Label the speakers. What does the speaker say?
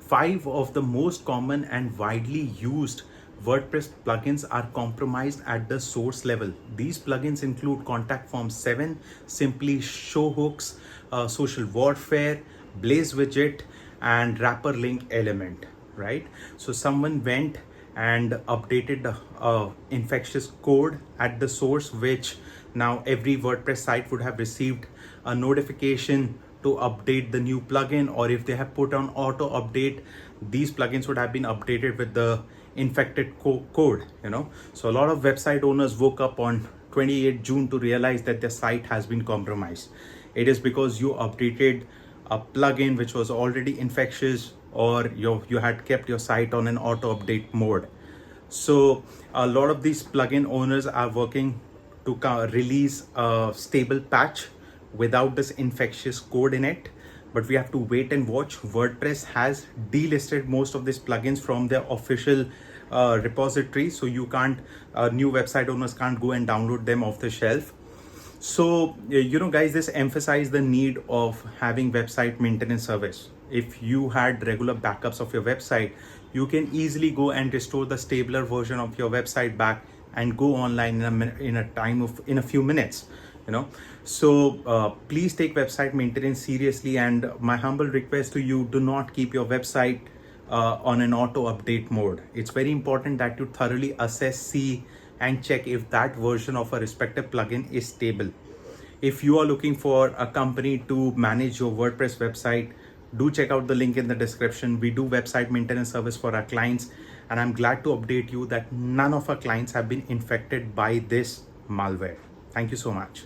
Speaker 1: 5 of the most common and widely used WordPress plugins are compromised at the source level. These plugins include Contact Form 7, Simply Show Hooks, Social Warfare, Blaze Widget, and Wrapper Link Element, right? So someone went and updated the infectious code at the source, which now every WordPress site would have received a notification to update the new plugin, or if they have put on auto update, these plugins would have been updated with the infected code, So a lot of website owners woke up on 28 June to realize that their site has been compromised. It is because you updated a plugin which was already infectious, or you had kept your site on an auto update mode. So a lot of these plugin owners are working to release a stable patch without this infectious code in it, but we have to wait and watch. WordPress has delisted most of these plugins from their official repository, so you can't new website owners can't go and download them off the shelf. So guys, this emphasizes the need of having website maintenance service. If you had regular backups of your website, you can easily go and restore the stabler version of your website back and go online in a few minutes. So please take website maintenance seriously, and my humble request to you, do not keep your website on an auto update mode. It's very important that you thoroughly assess, see and check if that version of a respective plugin is stable. If you are looking for a company to manage your WordPress website, do check out the link in the description. We do website maintenance service for our clients, and I'm glad to update you that none of our clients have been infected by this malware. Thank you so much.